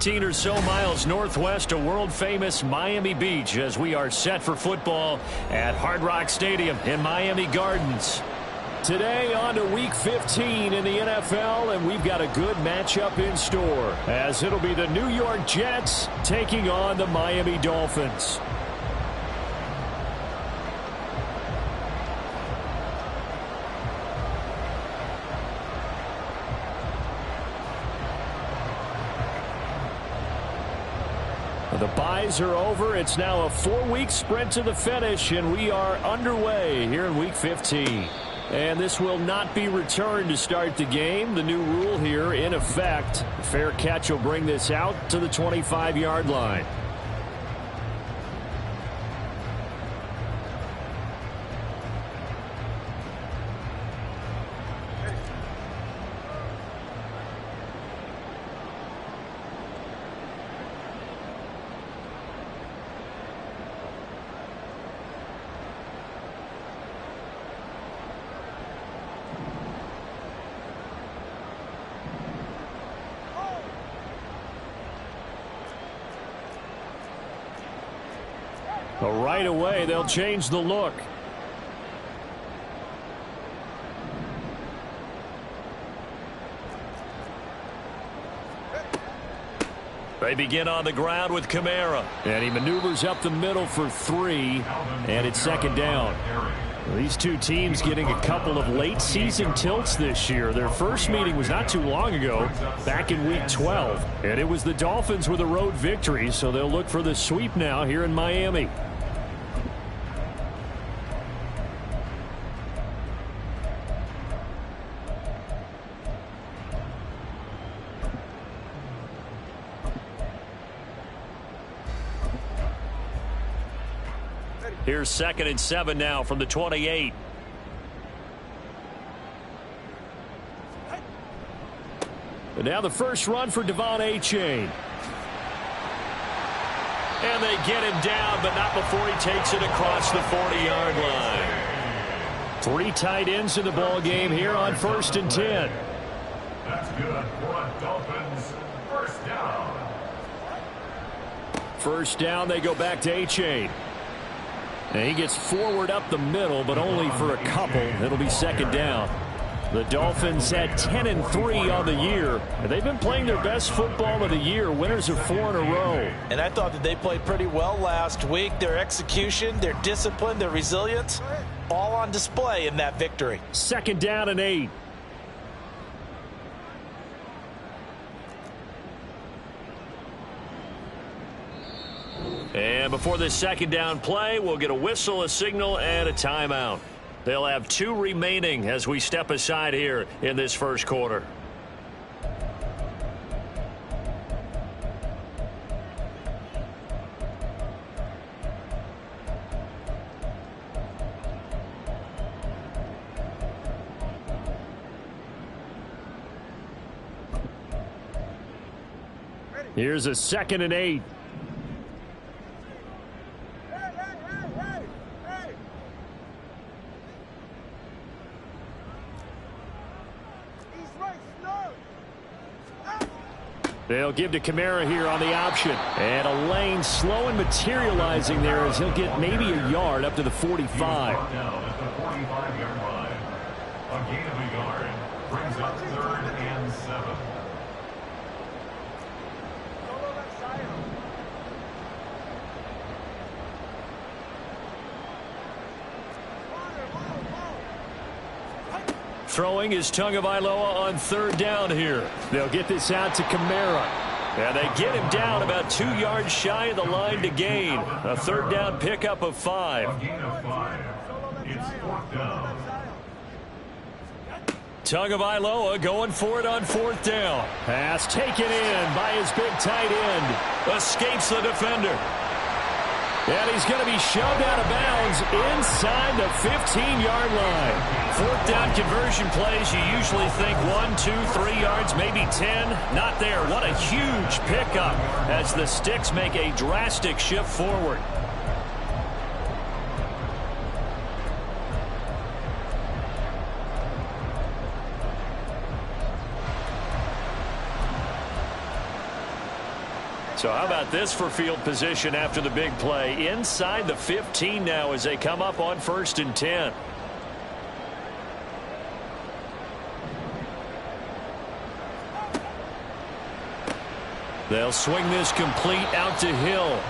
15 or so miles northwest of world-famous Miami Beach as we are set for football at Hard Rock Stadium in Miami Gardens. Today on to Week 15 in the NFL, and we've got a good matchup in store as it'll be the New York Jets taking on the Miami Dolphins. The byes are over. It's now a 4-week sprint to the finish, and we are underway here in Week 15. And this will not be returned to start the game. The new rule here in effect. A fair catch will bring this out to the 25-yard line. Right away, they'll change the look. They begin on the ground with Kamara. And he maneuvers up the middle for 3. And it's second down. These two teams getting a couple of late season tilts this year. Their first meeting was not too long ago, back in Week 12. And it was the Dolphins with a road victory, so they'll look for the sweep now here in Miami. Here's 2nd and 7 now from the 28. And now the first run for Devon Achane. And they get him down, but not before he takes it across the 40-yard line. 3 tight ends in the ball game here on 1st and 10. That's good for Dolphins. First down. First down, they go back to Achane. And he gets forward up the middle, but only for a couple. It'll be second down. The Dolphins had 10-3 on the year. They've been playing their best football of the year. Winners of 4 in a row. And I thought that they played pretty well last week. Their execution, their discipline, their resilience, all on display in that victory. Second down and 8. And before this second down play, we'll get a whistle, a signal, and a timeout. They'll have 2 remaining as we step aside here in this first quarter. Here's a 2nd and 8. They'll give to Kamara here on the option. And a lane slow and materializing there as he'll get maybe a yard up to the 45. Down at the 45-yard line. A gain of a yard brings up 3rd and 7. Throwing is Tagovailoa on 3rd down here. They'll get this out to Kamara. And they get him down about 2 yards shy of the line to gain. A 3rd down pickup of 5. A gain of 5. It's 4th down. Tagovailoa going for it on 4th down. Pass taken in by his big tight end. Escapes the defender. And he's going to be shoved out of bounds inside the 15-yard line. 4th down conversion plays, you usually think 1, 2, 3 yards, maybe 10. Not there. What a huge pickup as the Sticks make a drastic shift forward. So how about this for field position after the big play? Inside the 15 now as they come up on 1st and 10. They'll swing this complete out to Hill.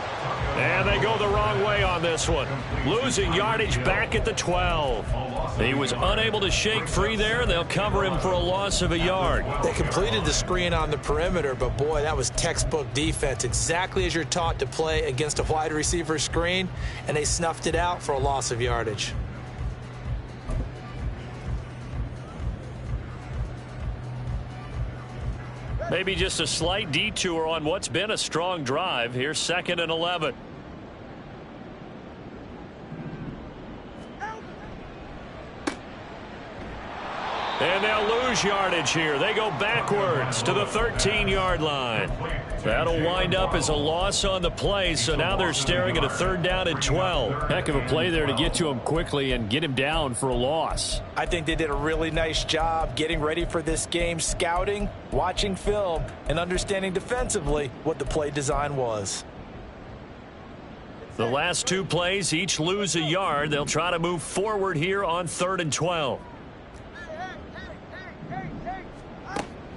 And they go the wrong way on this one. Losing yardage back at the 12. He was unable to shake free there. They'll cover him for a loss of a yard. They completed the screen on the perimeter, but boy, that was textbook defense. Exactly as you're taught to play against a wide receiver screen, and they snuffed it out for a loss of yardage. Maybe just a slight detour on what's been a strong drive. Here's 2nd and 11. And they'll lose yardage here. They go backwards to the 13-yard line. That'll wind up as a loss on the play, so now they're staring at a 3rd down and 12. Heck of a play there to get to him quickly and get him down for a loss. I think they did a really nice job getting ready for this game, scouting, watching film, and understanding defensively what the play design was. The last 2 plays each lose a yard. They'll try to move forward here on 3rd and 12.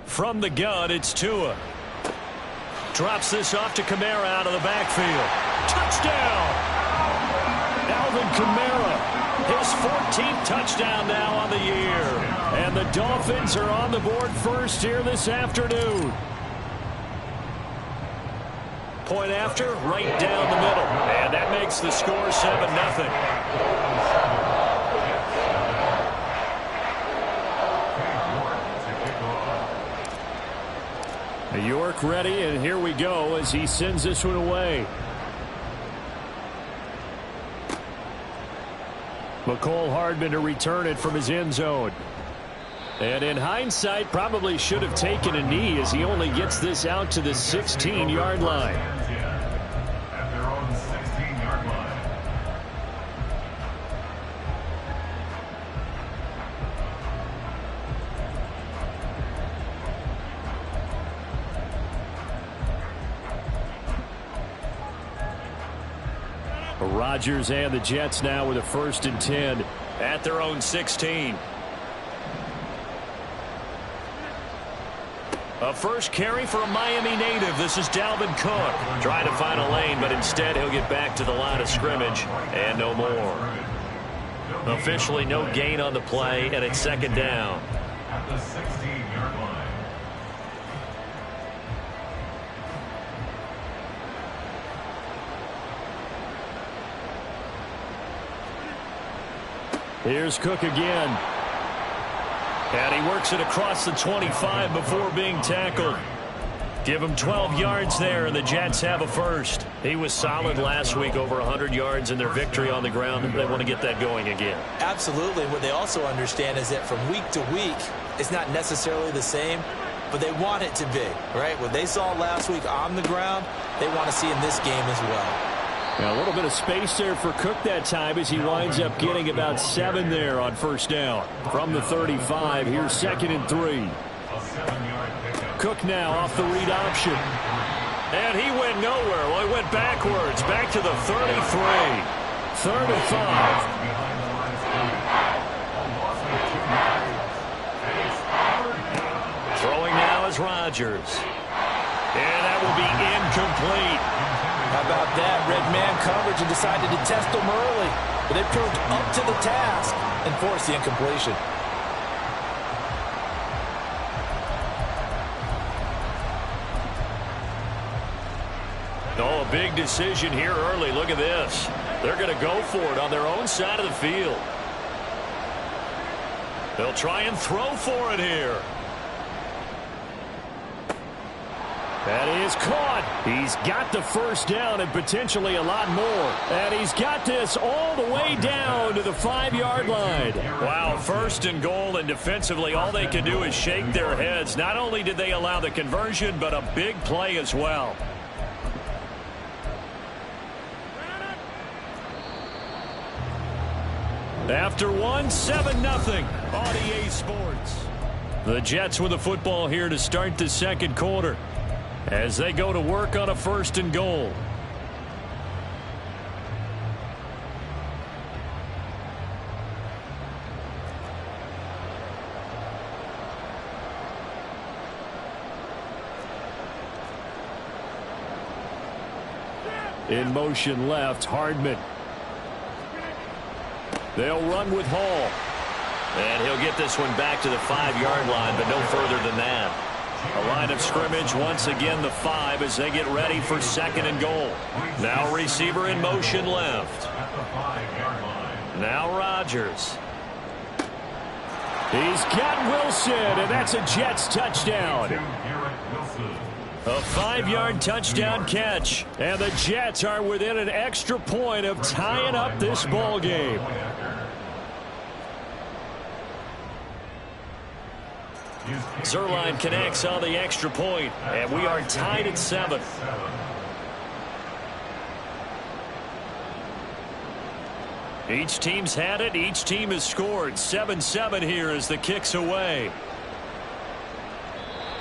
From the gun, it's Tua. Drops this off to Kamara out of the backfield. Touchdown! Alvin Kamara, his 14th touchdown now on the year. And the Dolphins are on the board first here this afternoon. Point after, right down the middle. And that makes the score 7-0. York ready, and here we go as he sends this one away. McCole Hardman to return it from his end zone. And in hindsight, probably should have taken a knee as he only gets this out to the 16-yard line. At their own 16-yard line. Rodgers and the Jets now with a 1st and 10 at their own 16. A first carry for a Miami native. This is Dalvin Cook. Trying to find a lane, but instead he'll get back to the line of scrimmage and no more. Officially no gain on the play, and it's 2nd down. At the 16-yard line. Here's Cook again. And he works it across the 25 before being tackled. Give him 12 yards there, and the Jets have a first. He was solid last week, over 100 yards in their victory on the ground. They want to get that going again. Absolutely. What they also understand is that from week to week, it's not necessarily the same, but they want it to be, right? What they saw last week on the ground, they want to see in this game as well. Now, a little bit of space there for Cook that time as he winds up getting about 7 there on 1st down. From the 35, here's 2nd and 3. Cook now off the read option. And he went nowhere. Well, he went backwards, back to the 33. 3rd and 5. Throwing now is Rodgers. And that will be incomplete. How about that? Red man coverage and decided to test them early. But they proved up to the task and forced the incompletion. Oh, a big decision here early. Look at this. They're going to go for it on their own side of the field. They'll try and throw for it here. That is caught. He's got the 1st down and potentially a lot more. And he's got this all the way down to the 5-yard line. Wow, 1st and goal, and defensively all they can do is shake their heads. Not only did they allow the conversion, but a big play as well. After 7-0 on EA Sports. The Jets with the football here to start the 2nd quarter. as they go to work on a 1st and goal. In motion left, Hardman. They'll run with Hall. And he'll get this one back to the 5-yard line, but no further than that. A line of scrimmage, once again the 5 as they get ready for 2nd and goal. Now receiver in motion left. Now Rodgers. He's got Wilson, and that's a Jets touchdown. A 5-yard touchdown catch, and the Jets are within an extra point of tying up this ball game. Zerline connects on the extra point, and we are tied at 7. Each team's had it. Each team has scored. 7-7 here as the kick's away.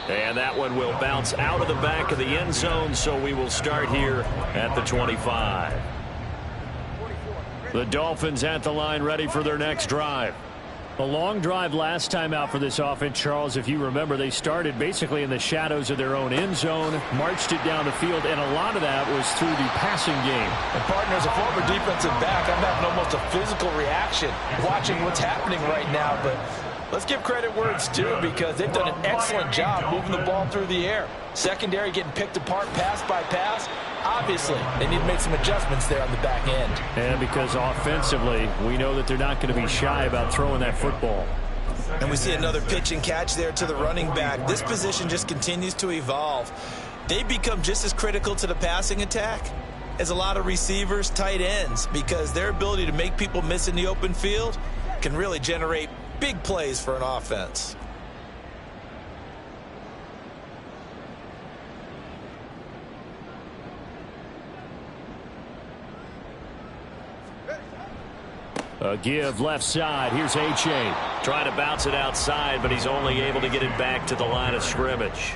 And that one will bounce out of the back of the end zone, so we will start here at the 25. The Dolphins at the line ready for their next drive. A long drive last time out for this offense, Charles. If you remember, they started basically in the shadows of their own end zone, marched it down the field, and a lot of that was through the passing game. And, partner, as a former defensive back, I'm having almost a physical reaction watching what's happening right now. But let's give credit where it's due, because they've done an excellent job moving the ball through the air. Secondary getting picked apart pass by pass. Obviously, they need to make some adjustments there on the back end. And because offensively, we know that they're not going to be shy about throwing that football. And we see another pitch and catch there to the running back. This position just continues to evolve. They become just as critical to the passing attack as a lot of receivers, tight ends, because their ability to make people miss in the open field can really generate big plays for an offense. A give left side. Here's H.A. Trying to bounce it outside, but he's only able to get it back to the line of scrimmage.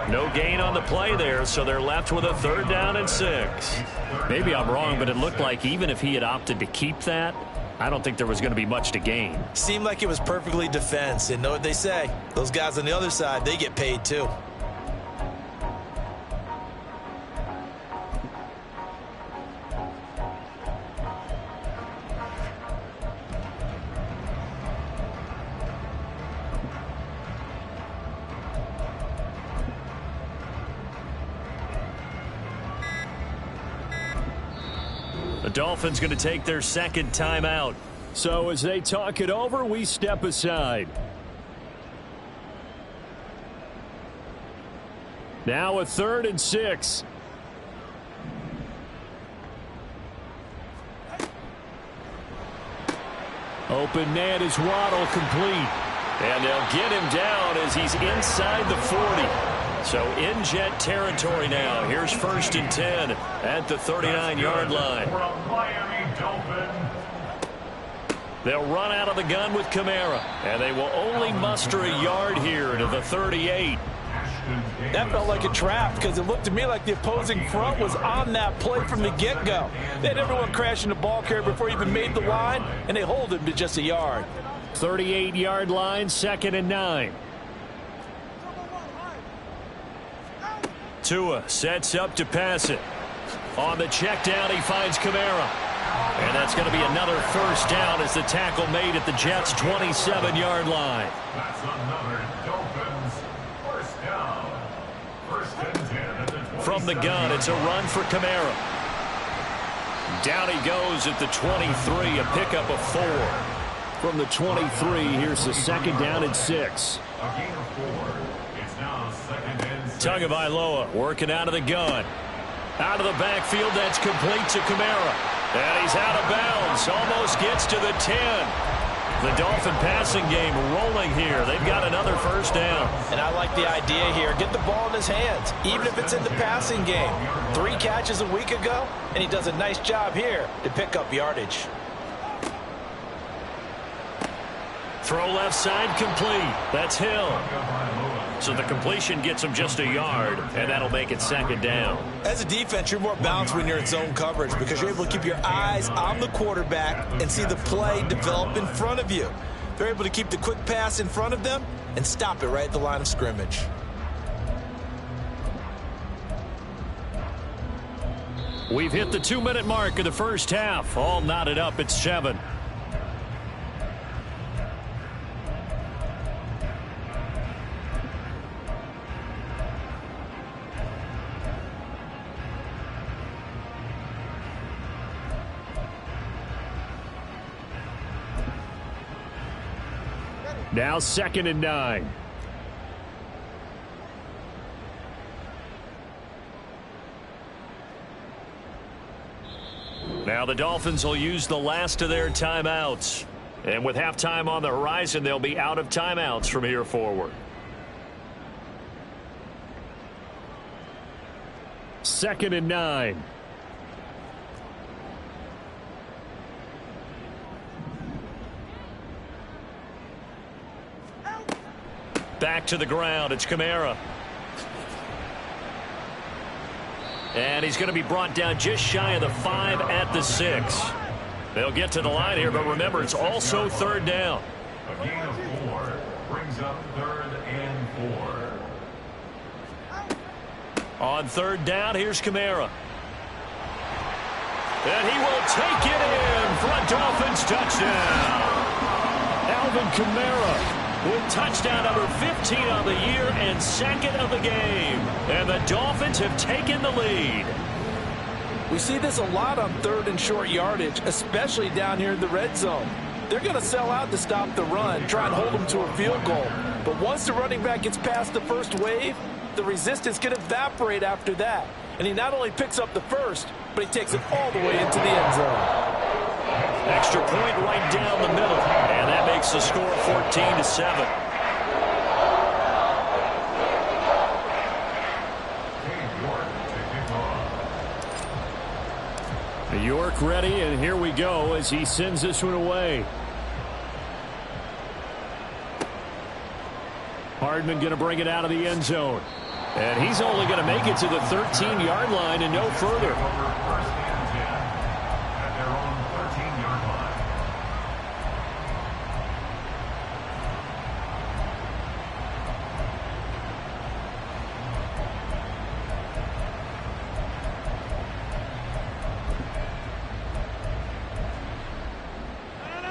No gain on the play there, so they're left with a 3rd down and 6. Maybe I'm wrong, but it looked like even if he had opted to keep that, I don't think there was going to be much to gain. Seemed like it was perfectly defense, and know what they say. Those guys on the other side, they get paid too. The Dolphins going to take their 2nd timeout. So as they talk it over, we step aside. Now a 3rd and 6. Open man is Waddle, complete. And they'll get him down as he's inside the 40. So in Jet territory now. Here's 1st and 10 at the 39-yard line. They'll run out of the gun with Kamara, and they will only muster a yard here to the 38. That felt like a trap, because it looked to me like the opposing front was on that play from the get-go. They had everyone crashing the ball carrier before he even made the line, and they hold him to just a yard. 38-yard line, 2nd and 9. Tua sets up to pass it. On the check down, he finds Kamara. And that's going to be another 1st down as the tackle made at the Jets' 27-yard line. That's another Dolphins 1st down. 1st and 10 at the 27. From the gun, it's a run for Kamara. Down he goes at the 23, a pickup of 4. From the 23, here's the 2nd down and 6. A gain of 4. It's now 2nd and 6. Tagovailoa working out of the gun. Out of the backfield, that's complete to Kamara. And he's out of bounds. Almost gets to the 10. The Dolphin passing game rolling here. They've got another 1st down. And I like the idea here. Get the ball in his hands, even if it's in the passing game. 3 catches a week ago, and he does a nice job here to pick up yardage. Throw left side complete. That's Hill. So the completion gets him just a yard, and that'll make it 2nd down. As a defense, you're more balanced when you're in zone coverage because you're able to keep your eyes on the quarterback and see the play develop in front of you. They're able to keep the quick pass in front of them and stop it right at the line of scrimmage. We've hit the 2-minute mark of the first half. All knotted up at 7. Now 2nd and 9. Now the Dolphins will use the last of their timeouts. And with halftime on the horizon, they'll be out of timeouts from here forward. 2nd and 9. Back to the ground. It's Kamara. And he's going to be brought down just shy of the 5 at the 6. They'll get to the line here, but remember, it's also 3rd down. A gain of 4 brings up 3rd and 4. On 3rd down, here's Kamara. And he will take it in for a Dolphins touchdown. Alvin Kamara with touchdown number 15 on the year and 2nd of the game. And the Dolphins have taken the lead. We see this a lot on 3rd and short yardage, especially down here in the red zone. They're going to sell out to stop the run, try and hold them to a field goal. But once the running back gets past the first wave, the resistance can evaporate after that. And he not only picks up the first, but he takes it all the way into the end zone. Extra point right down the middle. And that makes the score 14-7. York ready, and here we go as he sends this one away. Hardman going to bring it out of the end zone. And he's only going to make it to the 13-yard line and no further.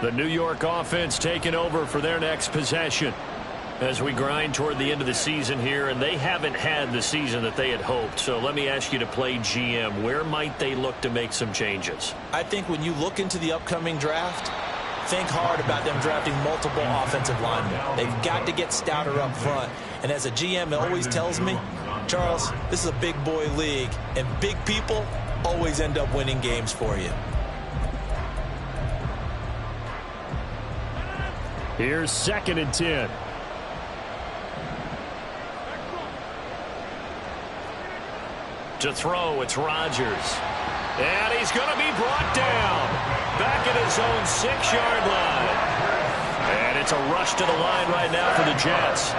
The New York offense taking over for their next possession as we grind toward the end of the season here, and they haven't had the season that they had hoped. So let me ask you to play GM. Where might they look to make some changes? I think when you look into the upcoming draft, think hard about them drafting multiple offensive linemen. They've got to get stouter up front. And as a GM, it always tells me, Charles, this is a big boy league, and big people always end up winning games for you. Here's 2nd and 10. To throw, it's Rodgers. And he's going to be brought down. Back at his own 6-yard line. And it's a rush to the line right now for the Jets.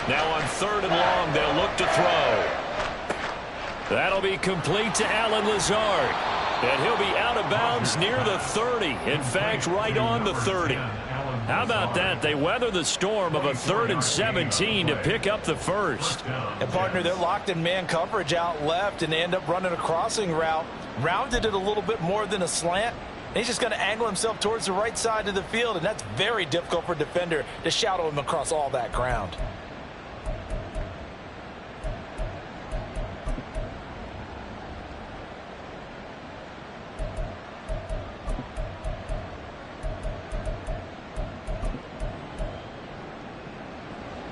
Now on 3rd and long, they'll look to throw. That'll be complete to Allen Lazard. And he'll be out of bounds near the 30. In fact, right on the 30. How about that? They weather the storm of a 3rd and 17 to pick up the first. And, partner, they're locked in man coverage out left, and they end up running a crossing route. Rounded it a little bit more than a slant. And he's just going to angle himself towards the right side of the field, and that's very difficult for a defender to shadow him across all that ground.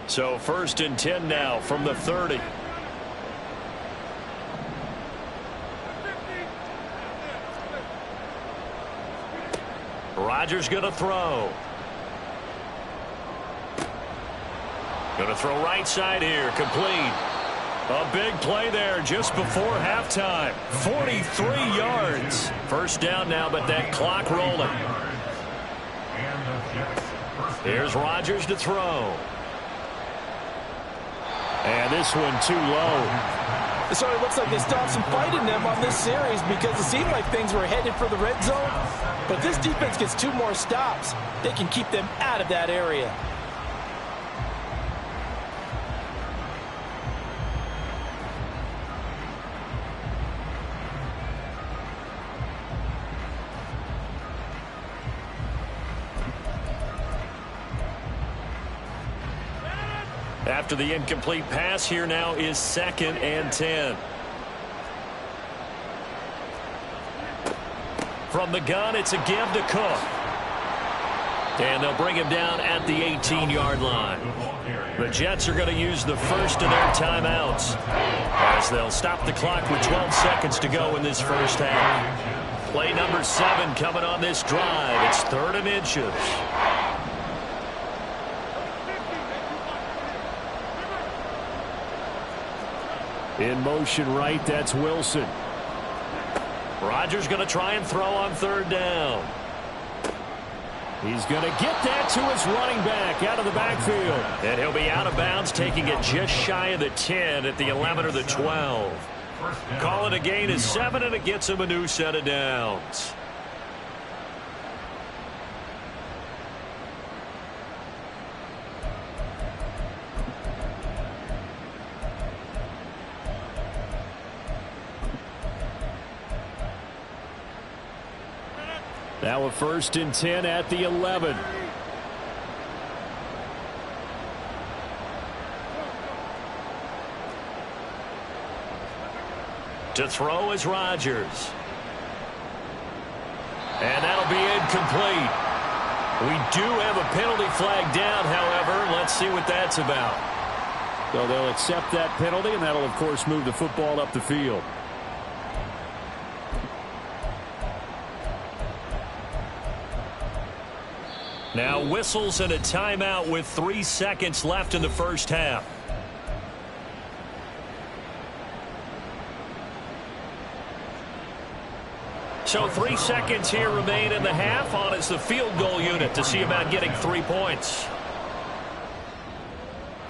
So 1st and 10 now from the 30. Rodgers going to throw. Going to throw right side here. Complete. A big play there just before halftime. 43 yards. 1st down now, but that clock rolling. And Here's Rodgers to throw. And this one too low. So it looks like they still have some fight in them on this series because it seemed like things were headed for the red zone. But if this defense gets 2 more stops, they can keep them out of that area. After the incomplete pass, here now is 2nd and 10. From the gun, it's a give to Cook. And they'll bring him down at the 18-yard line. The Jets are going to use the first of their timeouts as they'll stop the clock with 12 seconds to go in this first half. Play number 7 coming on this drive. It's 3rd and inches. In motion right, that's Wilson. Rodgers going to try and throw on 3rd down. He's going to get that to his running back out of the backfield. And he'll be out of bounds, taking it just shy of the 10 at the 11 or the 12. Call it a gain of 7, and it gets him a new set of downs. Now a 1st and 10 at the 11. To throw is Rodgers. And that'll be incomplete. We do have a penalty flag down, however. Let's see what that's about. So they'll accept that penalty, and that'll, of course, move the football up the field. Now whistles and a timeout with 3 seconds left in the first half. So 3 seconds here remain in the half. On is the field goal unit to see about getting 3 points.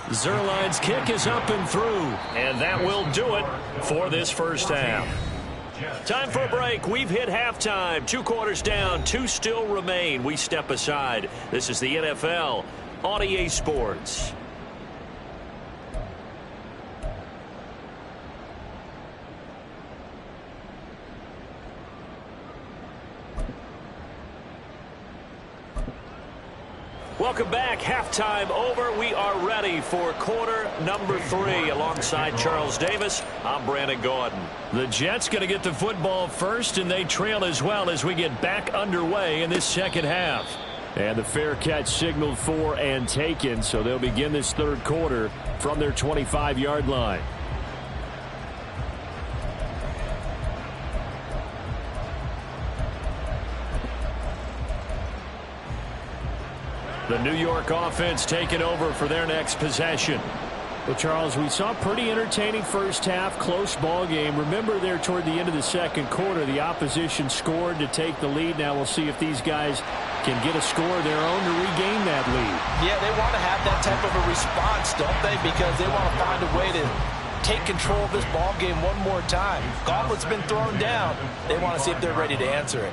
Zerline's kick is up and through, and that will do it for this first half. Time for a break. We've hit halftime. 2 quarters down, 2 still remain. We step aside. This is the NFL on EA Sports. Welcome back. Halftime over. We are ready for quarter number 3. Alongside Charles Davis, I'm Brandon Gordon. The Jets going to get the football first, and they trail as well as we get back underway in this second half. And the fair catch signaled for and taken, so they'll begin this 3rd quarter from their 25-yard line. The New York offense taking over for their next possession. Well, Charles, we saw a pretty entertaining first half, close ball game. Remember there toward the end of the 2nd quarter, the opposition scored to take the lead. Now we'll see if these guys can get a score of their own to regain that lead. Yeah, they want to have that type of a response, don't they? Because they want to find a way to take control of this ball game one more time. Gauntlet's been thrown down. They want to see if they're ready to answer it.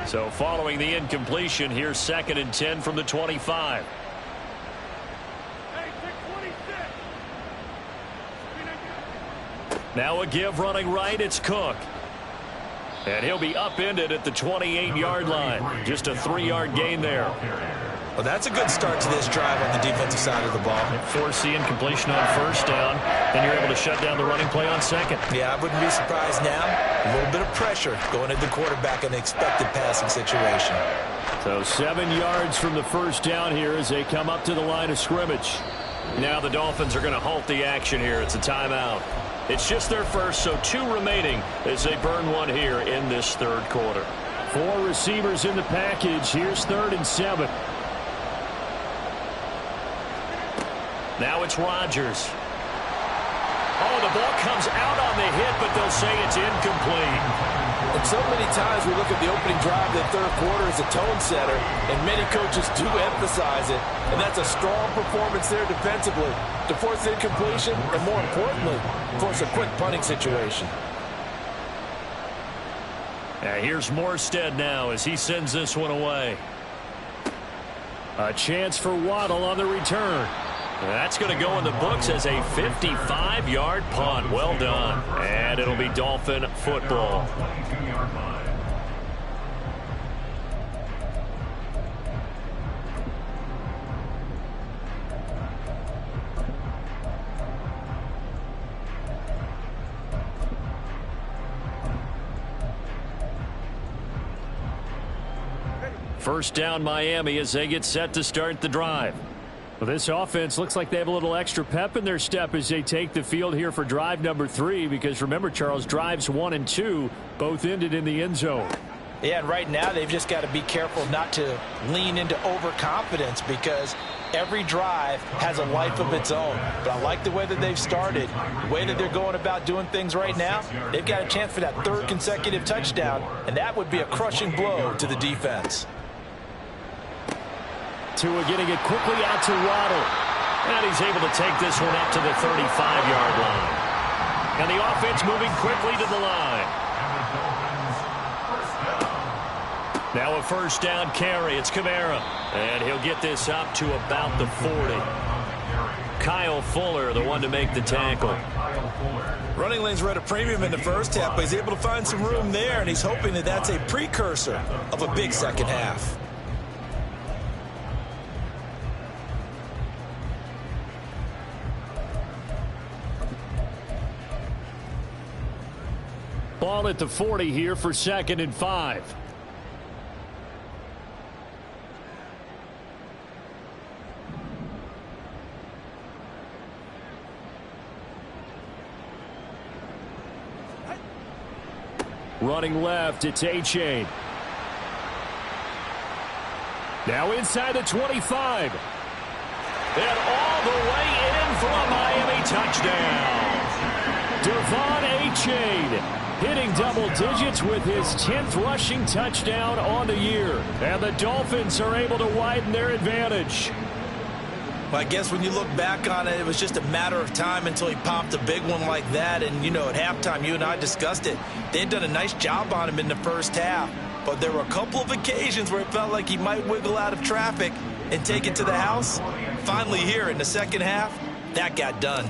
So following the incompletion, here's 2nd and 10 from the 25. Now a give running right, it's Cook. And he'll be upended at the 28-yard line. Just a 3-yard gain there. Well, that's a good start to this drive on the defensive side of the ball. Force the incompletion on 1st down, then you're able to shut down the running play on 2nd. Yeah, I wouldn't be surprised now. A little bit of pressure going at the quarterback in the expected passing situation. So 7 yards from the 1st down here as they come up to the line of scrimmage. Now the Dolphins are going to halt the action here. It's a timeout. It's just their first, so 2 remaining as they burn 1 here in this 3rd quarter. 4 receivers in the package. Here's 3rd and 7. Now it's Rodgers. Oh, the ball comes out on the hit, but they'll say it's incomplete. And so many times we look at the opening drive of the third quarter as a tone setter, and many coaches do emphasize it. And that's a strong performance there defensively to force incompletion and, more importantly, force a quick punting situation. Here's Morstead now as he sends this one away. A chance for Waddle on the return. That's going to go in the books as a 55-yard punt. Well done. And it'll be Dolphin football. First down Miami as they get set to start the drive. Well, this offense looks like they have a little extra pep in their step as they take the field here for drive number 3, because remember, Charles, drives 1 and 2 both ended in the end zone. Yeah, and right now they've just got to be careful not to lean into overconfidence, because every drive has a life of its own. But I like the way that they've started, the way that they're going about doing things right now. They've got a chance for that 3rd consecutive touchdown, and that would be a crushing blow to the defense. Tua getting it quickly out to Waddle. And he's able to take this one up to the 35-yard line. And the offense moving quickly to the line. Now a first down carry. It's Kamara. And he'll get this up to about the 40. Kyle Fuller, the one to make the tackle. Running lanes were at a premium in the first half, but he's able to find some room there, and he's hoping that that's a precursor of a big second half. Ball at the 40 here for 2nd and 5. Running left, it's A-Chain. Now inside the 25. And all the way in for a Miami touchdown. Devon A-Chain hitting double digits with his 10th rushing touchdown on the year. And the Dolphins are able to widen their advantage. Well, I guess when you look back on it, it was just a matter of time until he popped a big one like that. And, you know, at halftime, you and I discussed it. They'd done a nice job on him in the first half. But there were a couple of occasions where it felt like he might wiggle out of traffic and take it to the house. Finally here in the second half, that got done.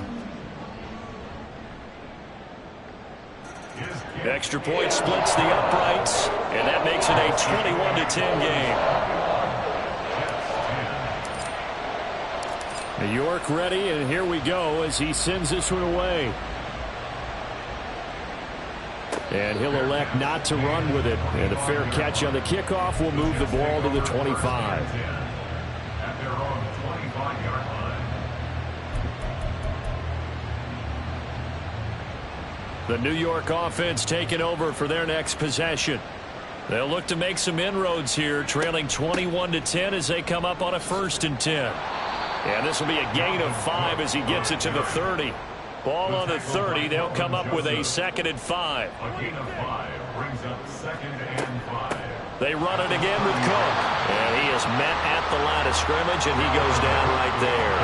Extra point splits the uprights, and that makes it a 21-10 game. New York ready, and here we go as he sends this one away. And he'll elect not to run with it. And a fair catch on the kickoff will move the ball to the 25. At their own 25-yard line. The New York offense taking over for their next possession. They'll look to make some inroads here, trailing 21-10 as they come up on a 1st and 10. And this will be a gain of 5 as he gets it to the 30. Ball on the 30. They'll come up with a 2nd and 5. A gain of 5 brings up 2nd and 5. They run it again with Cook. And he is met at the line of scrimmage, and he goes down right there.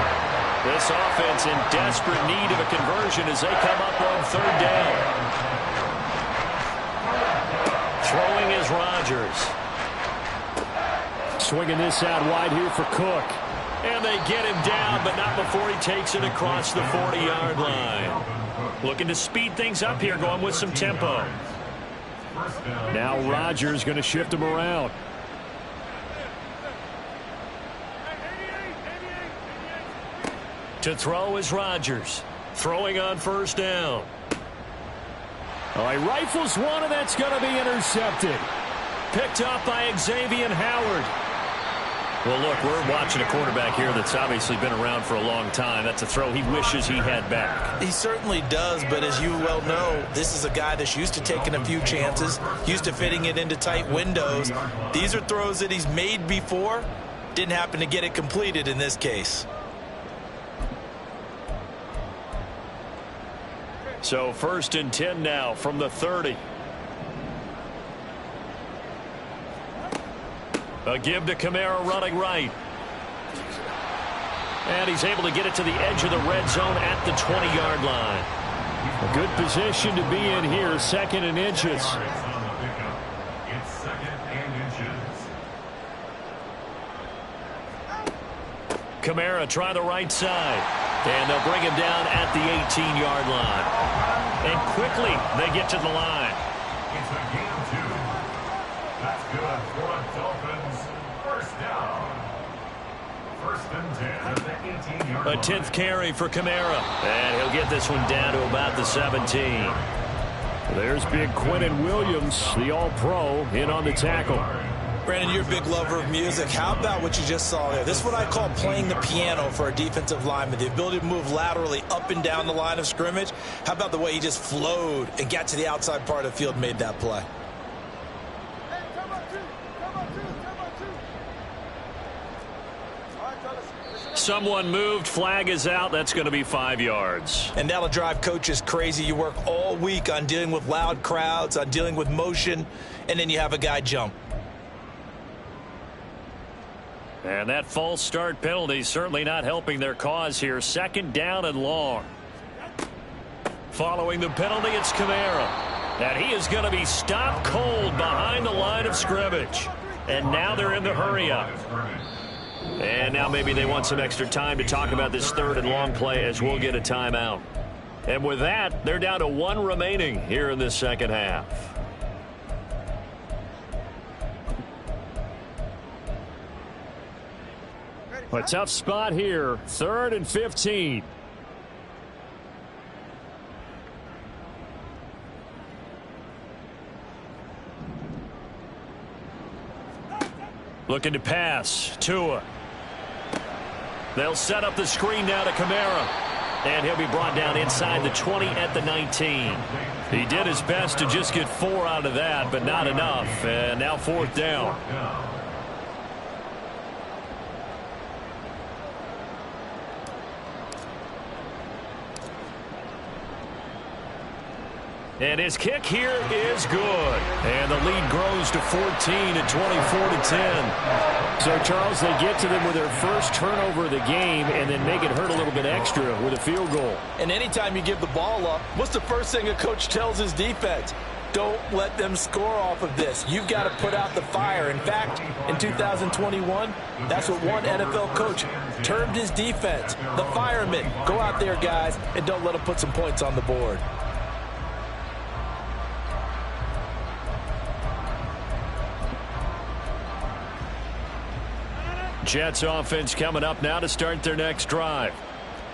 This offense in desperate need of a conversion as they come up on 3rd down. Throwing is Rodgers. Swinging this out wide here for Cook. And they get him down, but not before he takes it across the 40-yard line. Looking to speed things up here, going with some tempo. Now Rodgers going to shift him around. To throw is Rodgers. Throwing on 1st down. All right, rifles one, and that's going to be intercepted. Picked up by Xavier Howard. Well, look, we're watching a quarterback here that's obviously been around for a long time. That's a throw he wishes he had back. He certainly does, but as you well know, this is a guy that's used to taking a few chances, used to fitting it into tight windows. These are throws that he's made before. Didn't happen to get it completed in this case. So 1st and 10 now from the 30. A give to Kamara running right. And he's able to get it to the edge of the red zone at the 20-yard line. A good position to be in here, 2nd and inches. It's second and inches. Kamara try the right side. And they'll bring him down at the 18-yard line. And quickly they get to the line. It's a gain of 2. That's good for a Dolphins first down. 1st and 10 at the 18-yard line. A 10th carry for Kamara. And he'll get this one down to about the 17. There's big Quinnen Williams, the All-Pro, in on the tackle. Brandon, you're a big lover of music. How about what you just saw there? This is what I call playing the piano for a defensive lineman. The ability to move laterally up and down the line of scrimmage. How about the way he just flowed and got to the outside part of the field and made that play? Someone moved. Flag is out. That's going to be 5 yards. And that'll drive coaches crazy. You work all week on dealing with loud crowds, on dealing with motion, and then you have a guy jump. And that false start penalty certainly not helping their cause here. 2nd down and long. Following the penalty, it's Kamara. And he is going to be stopped cold behind the line of scrimmage. And now they're in the hurry-up. And now maybe they want some extra time to talk about this 3rd and long play as we'll get a timeout. And with that, they're down to 1 remaining here in this 2nd half. A tough spot here, 3rd and 15. Looking to pass. Tua. They'll set up the screen now to Kamara. And he'll be brought down inside the 20 at the 19. He did his best to just get 4 out of that, but not enough. And now 4th down. And his kick here is good. And the lead grows to 14 at 24-10. So, Charles, they get to them with their first turnover of the game and then make it hurt a little bit extra with a field goal. And anytime you give the ball up, what's the first thing a coach tells his defense? Don't let them score off of this. You've got to put out the fire. In fact, in 2021, that's what one NFL coach termed his defense. The firemen. Go out there, guys, and don't let them put some points on the board. Jets offense coming up now to start their next drive.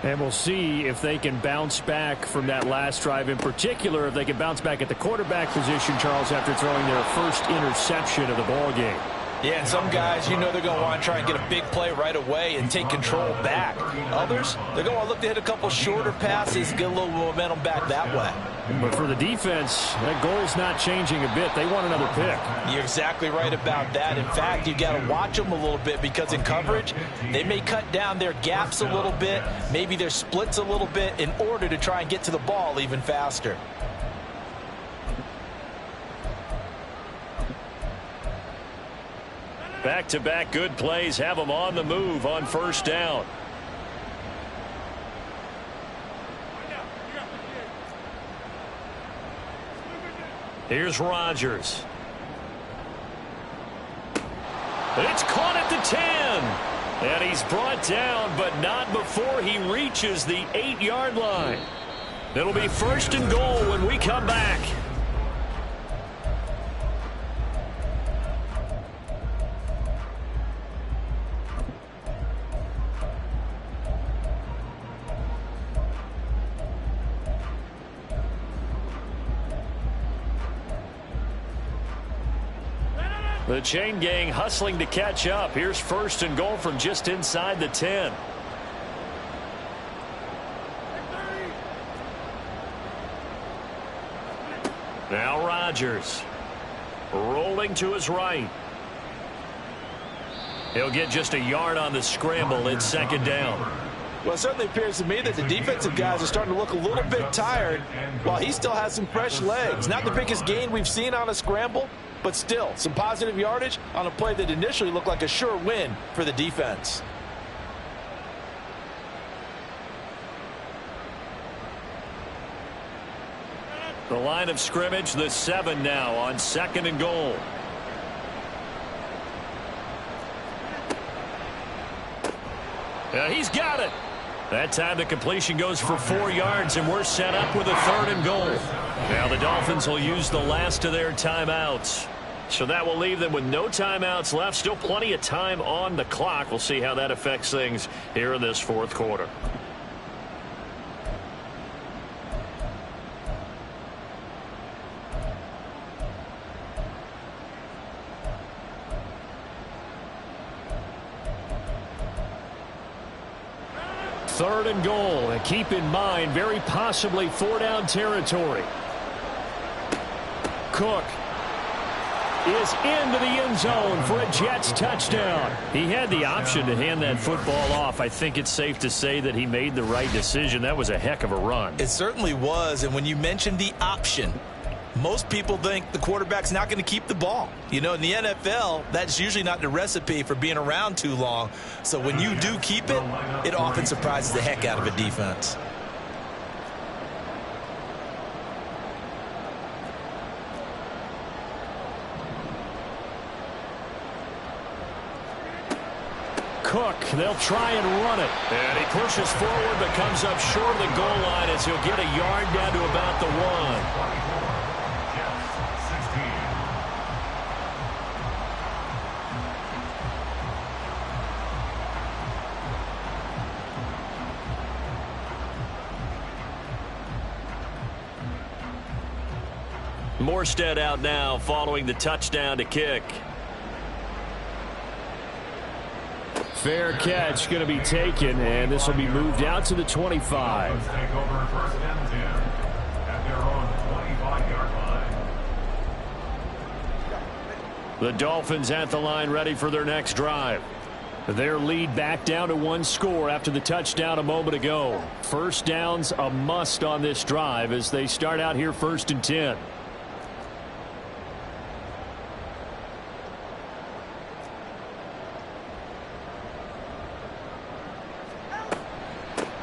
And we'll see if they can bounce back from that last drive. In particular, if they can bounce back at the quarterback position, Charles, after throwing their first interception of the ball game. Yeah, and some guys, you know they're going to want to try and get a big play right away and take control back. Others, they're going to look to hit a couple shorter passes, get a little momentum back that way. But for the defense, that goal's not changing a bit. They want another pick. You're exactly right about that. In fact, you've got to watch them a little bit because in coverage, they may cut down their gaps a little bit, maybe their splits a little bit in order to try and get to the ball even faster. Back-to-back good plays have them on the move on 1st down. Here's Rodgers. It's caught at the 10. And he's brought down, but not before he reaches the 8-yard line. It'll be 1st and goal when we come back. The chain gang hustling to catch up. Here's 1st and goal from just inside the 10. Now Rodgers rolling to his right. He'll get just a yard on the scramble. It's 2nd down. Well, it certainly appears to me that the defensive guys are starting to look a little bit tired while he still has some fresh legs. Not the biggest gain we've seen on a scramble, but still, some positive yardage on a play that initially looked like a sure win for the defense. The line of scrimmage, the 7 now on 2nd and goal. He's got it. That time the completion goes for 4 yards, and we're set up with a 3rd and goal. Now the Dolphins will use the last of their timeouts. So that will leave them with no timeouts left. Still plenty of time on the clock. We'll see how that affects things here in this 4th quarter. Third and goal, and keep in mind, very possibly 4-down territory. Cook is into the end zone for a Jets touchdown. He had the option to hand that football off. I think it's safe to say that he made the right decision. That was a heck of a run. It certainly was, and when you mentioned the option, most people think the quarterback's not going to keep the ball. You know, in the NFL, that's usually not the recipe for being around too long. So when you do keep it, it often surprises the heck out of a defense. Cook, they'll try and run it. And he pushes forward but comes up short of the goal line as he'll get a yard down to about the 1. Morstead out now following the touchdown to kick. Fair catch going to be taken, and this will be moved out to the 25. Take over 1st and 10 at their own 25-yard line. The Dolphins at the line ready for their next drive. Their lead back down to 1 score after the touchdown a moment ago. First down's a must on this drive as they start out here 1st and 10.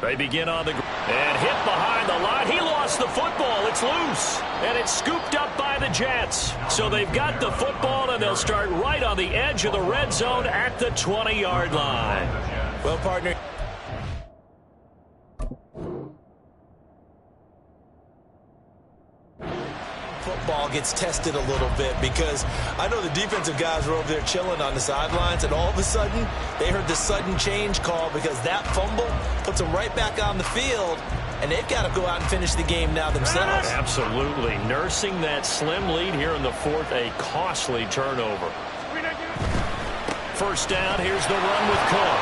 They begin on the and hit behind the line. He lost the football. It's loose. And it's scooped up by the Jets. So they've got the football, and they'll start right on the edge of the red zone at the 20-yard line. Well, partner, football gets tested a little bit because I know the defensive guys were over there chilling on the sidelines, and all of a sudden they heard the sudden change call because that fumble puts them right back on the field, and they've got to go out and finish the game now themselves. Absolutely. Nursing that slim lead here in the 4th, a costly turnover. First down, here's the run with Cook.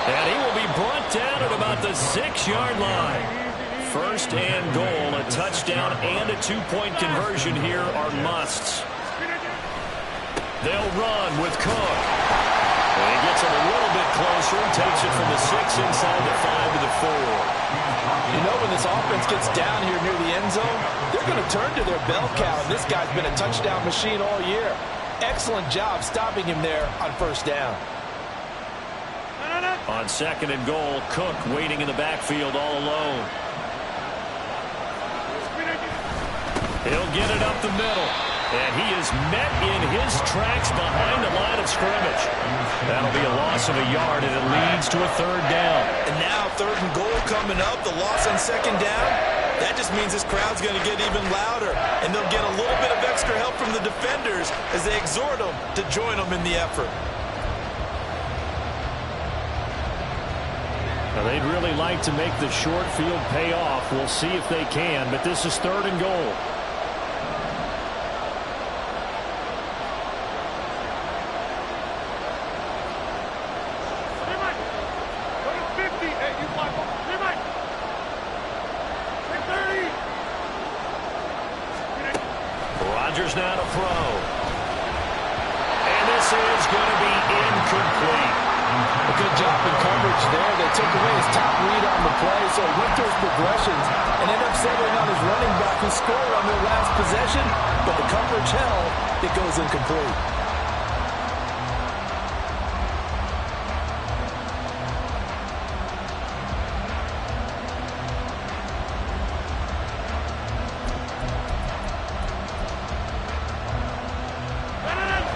And he will be brought down at about the 6-yard line. First and goal, a touchdown and a 2-point conversion here are musts. They'll run with Cook. And he gets it a little bit closer and takes it from the 6 inside the 5 to the 4. You know, when this offense gets down here near the end zone, they're going to turn to their bell cow, and this guy's been a touchdown machine all year. Excellent job stopping him there on first down. On 2nd and goal, Cook waiting in the backfield all alone. He'll get it up the middle. And he is met in his tracks behind the line of scrimmage. That'll be a loss of a yard, and it leads to a 3rd down. And now 3rd and goal coming up, the loss on 2nd down. That just means this crowd's going to get even louder, and they'll get a little bit of extra help from the defenders as they exhort them to join them in the effort. Now, they'd really like to make the short field pay off. We'll see if they can, but this is 3rd and goal. Rodgers now to throw. And this is going to be incomplete. The good job in coverage there. They took away his top read on the play, so he went through his progressions and ended up settling on his running back who scored on their last possession, but the coverage held. It goes incomplete.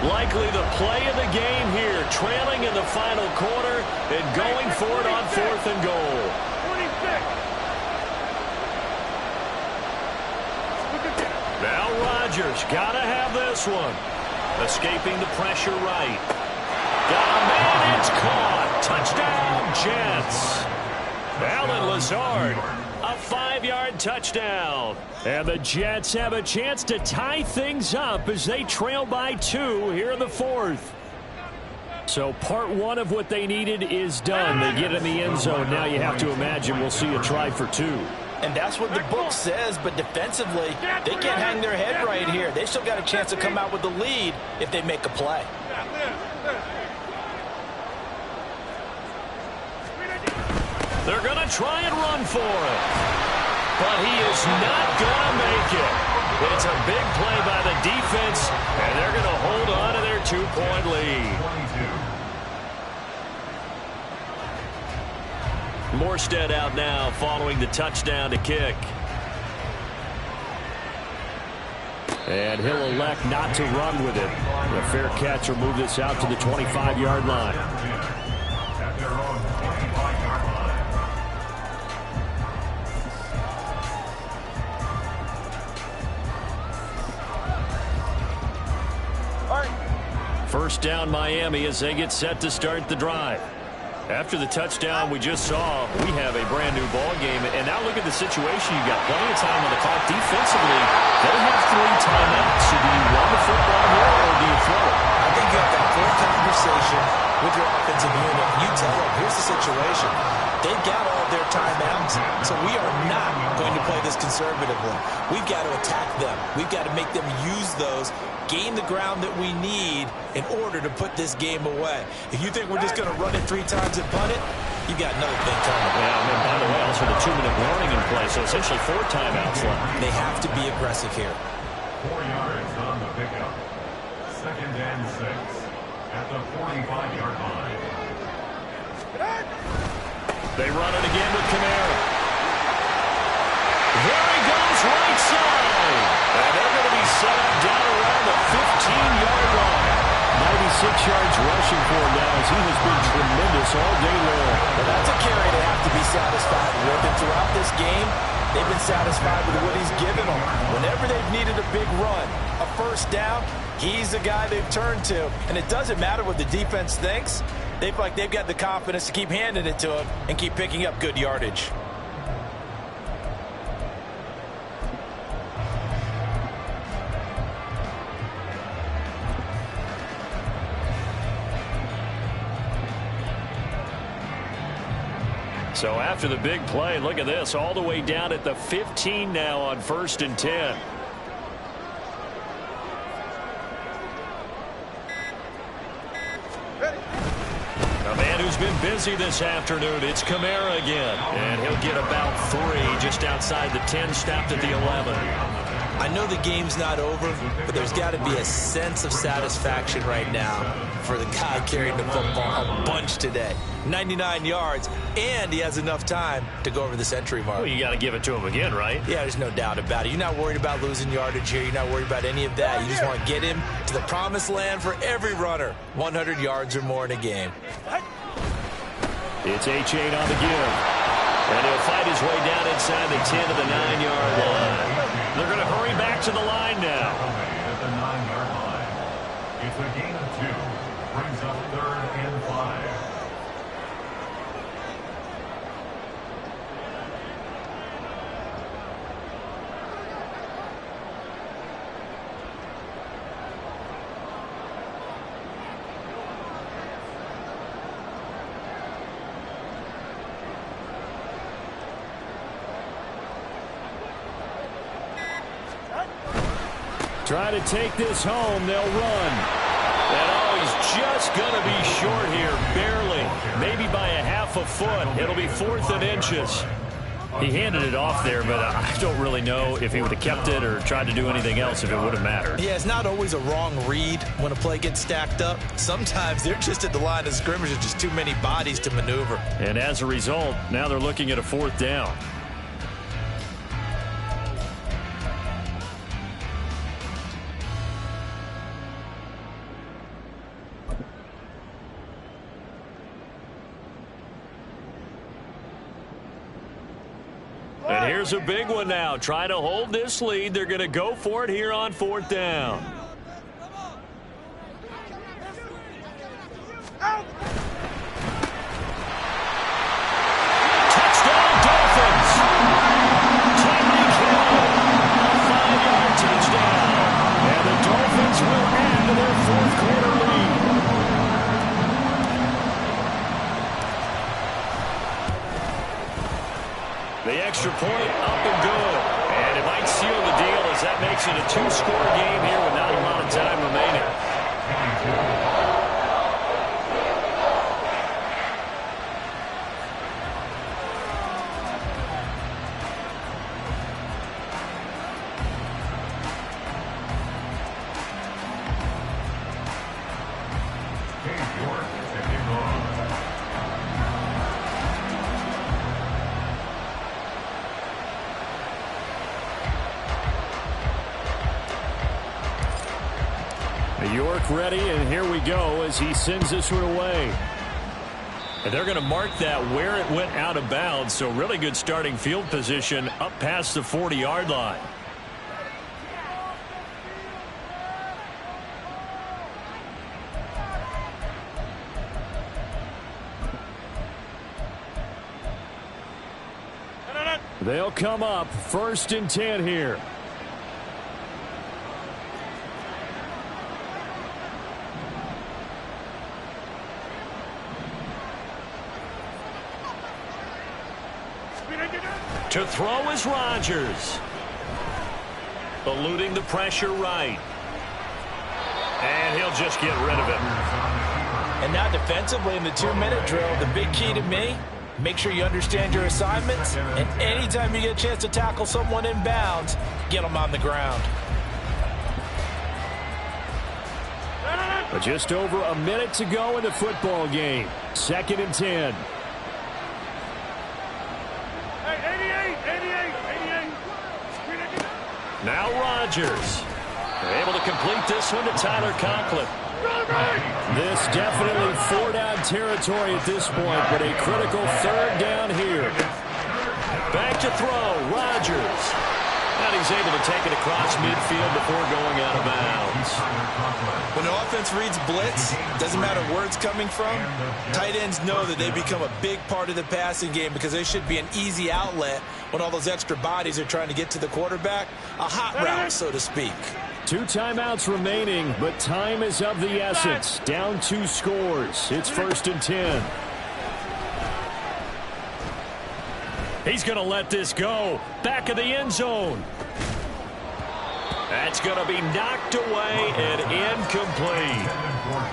Likely the play of the game here, trailing in the final quarter and going for it on 4th and goal. 46. Now Rodgers got to have this one. Escaping the pressure right. Got a man, it's caught. Touchdown, Jets. Allen Lazard, a 5-yard touchdown. And the Jets have a chance to tie things up as they trail by 2 here in the 4th. So part 1 of what they needed is done. They get in the end zone. Now you have to imagine we'll see a try for 2. And that's what the book says, but defensively, they can't hang their head right here. They still got a chance to come out with the lead if they make a play. They're going to try and run for it. But he is not going to make it. It's a big play by the defense, and they're going to hold on to their 2-point lead. Morstead out now following the touchdown to kick. And he'll elect not to run with it. A fair catch will move this out to the 25-yard line. At their own 25-yard line. First down Miami as they get set to start the drive. After the touchdown we just saw, we have a brand new ball game. And now look at the situation. You got plenty of time on the clock defensively. They have 3 timeouts. So do you run the football here or do you throw it? I think you have that full conversation with your offensive unit. You tell them, here's the situation. They've got all their timeouts, so we are not going to play this conservatively. We've got to attack them. We've got to make them use those, gain the ground that we need in order to put this game away. If you think we're just going to run it 3 times and punt it, you got another thing coming. Yeah, and then by the way, also the 2-minute warning in play, so essentially 4 timeouts left. They have to be aggressive here. 4 yards on the pickup. 2nd and 6 at the 45-yard line. They run it again with Kamara. There he goes, right side. And they're going to be set up down around the 15-yard line. 96 yards rushing for him now as he has been tremendous all day long. Well, that's a carry they have to be satisfied with. And throughout this game, they've been satisfied with what he's given them. Whenever they've needed a big run, a first down, he's the guy they've turned to. And it doesn't matter what the defense thinks. They feel like they've got the confidence to keep handing it to him and keep picking up good yardage. So after the big play, look at this, all the way down at the 15 now on 1st and 10. A man who's been busy this afternoon, it's Kamara again. And he'll get about 3 just outside the 10, stopped at the 11. I know the game's not over, but there's got to be a sense of satisfaction right now for the guy carrying the football a bunch today. 99 yards, and he has enough time to go over the century mark. Well, you got to give it to him again, right? Yeah, there's no doubt about it. You're not worried about losing yardage here. You're not worried about any of that. You just want to get him to the promised land for every runner. 100 yards or more in a game. It's H8 on the give. And he'll fight his way down inside the 10 to the 9-yard line. They're going to hurry back to the line now. At the 9-yard line. It's a gain of 2. Brings up 3rd and 5. Try to take this home. They'll run. And oh, he's just It's going to be short here, barely. Maybe by a half a foot. It'll be 4th and inches. He handed it off there, but I don't really know if he would have kept it or tried to do anything else if it would have mattered. Yeah, it's not always a wrong read when a play gets stacked up. Sometimes they're just at the line of scrimmage. There's just too many bodies to maneuver. And as a result, now they're looking at a 4th down. And here's a big one now. Trying to hold this lead. They're going to go for it here on 4th down. Touchdown, Dolphins. Tyreek Hill. A 5-yard touchdown. And the Dolphins will add to their 4th quarter lead. The extra point up and good. And it might seal the deal as that makes it a 2-score game here with not a lot of time remaining. York ready, and here we go as he sends this one away. And they're going to mark that where it went out of bounds, so really good starting field position up past the 40-yard line. They'll come up 1st and 10 here. To throw is Rodgers. Eluding the pressure right. And he'll just get rid of it. And now defensively in the 2-minute drill, the big key to me, make sure you understand your assignments. And anytime you get a chance to tackle someone in bounds, get them on the ground. But just over a minute to go in the football game. 2nd and 10. Now Rodgers. They're able to complete this one to Tyler Conklin. This definitely 4-down territory at this point, but a critical 3rd down here. Back to throw, Rodgers. And he's able to take it across midfield before going out of bounds. When an offense reads blitz, doesn't matter where it's coming from, tight ends know that they become a big part of the passing game because they should be an easy outlet when all those extra bodies are trying to get to the quarterback. A hot route, so to speak. 2 timeouts remaining, but time is of the essence. Down 2 scores. It's 1st and 10. He's going to let this go. Back of the end zone. That's going to be knocked away and incomplete.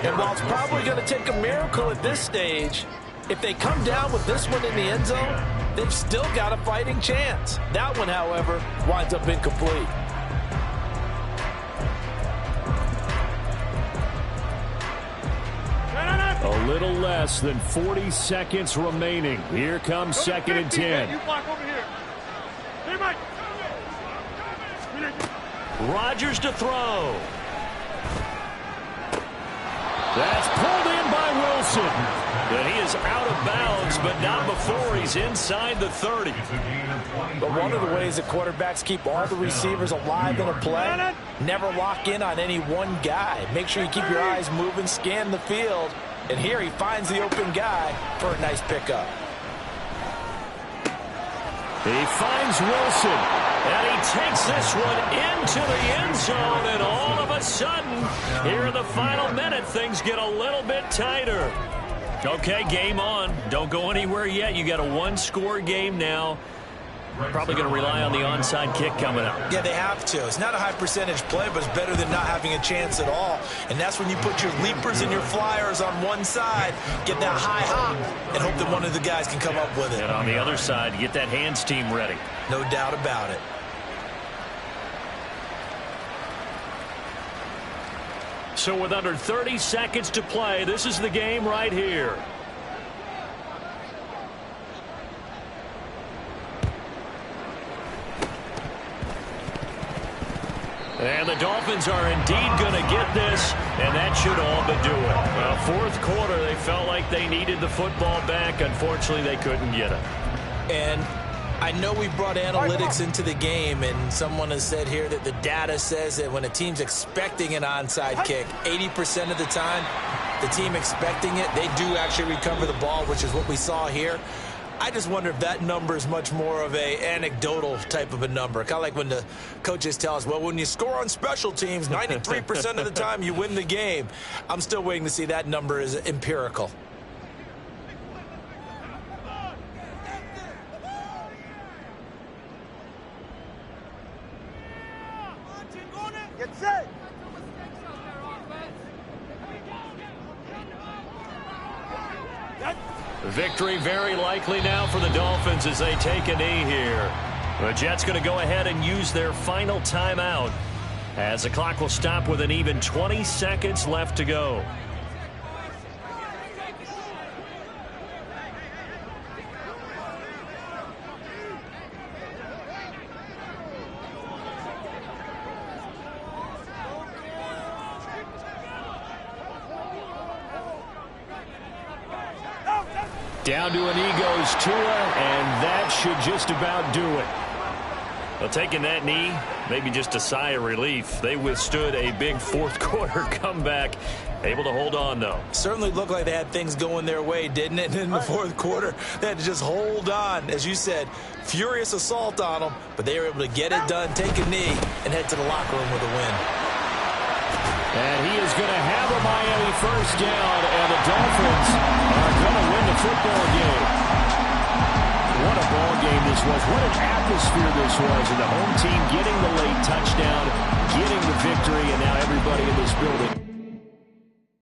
And while it's probably going to take a miracle at this stage, if they come down with this one in the end zone, they've still got a fighting chance. That one, however, winds up incomplete. A little less than 40 seconds remaining. Here comes 2nd and 10. Rodgers to throw. That's pulled in by Wilson. And he is out of bounds, but not before he's inside the 30. But one of the ways that quarterbacks keep all the receivers alive in a play, never lock in on any one guy. Make sure you keep your eyes moving, scan the field. And here he finds the open guy for a nice pickup. He finds Wilson, and he takes this one into the end zone, and all of a sudden, here in the final minute, things get a little bit tighter. Okay, game on. Don't go anywhere yet. You got a 1-score game now. Probably going to rely on the onside kick coming up. Yeah, they have to. It's not a high percentage play, but it's better than not having a chance at all. And that's when you put your leapers and your flyers on one side, get that high hop, and hope that one of the guys can come up with it. And on the other side, get that hands team ready. No doubt about it. So with under 30 seconds to play, this is the game right here. And the Dolphins are indeed going to get this, and that should all but do it. Fourth quarter, they felt like they needed the football back. Unfortunately, they couldn't get it. And I know we brought analytics into the game, and someone has said here that the data says that when a team's expecting an onside kick, 80% of the time, the team expecting it, they do actually recover the ball, which is what we saw here. I just wonder if that number is much more of a anecdotal type of a number. Kind of like when the coaches tell us, well, when you score on special teams, 93% of the time you win the game. I'm still waiting to see that number is empirical. Get set. Victory very likely now for the Dolphins as they take a knee here. The Jets going to go ahead and use their final timeout as the clock will stop with an even 20 seconds left to go. Down to a knee goes Tua, and that should just about do it. Well, taking that knee, maybe just a sigh of relief. They withstood a big fourth quarter comeback. Able to hold on, though. Certainly looked like they had things going their way, didn't it? In the fourth quarter, they had to just hold on. As you said, furious assault on them, but they were able to get it done, take a knee, and head to the locker room with a win. And he is going to have a Miami first down, and the Dolphins are going to win the football game. What a ball game this was. What an atmosphere this was. And the home team getting the late touchdown, getting the victory, and now everybody in this building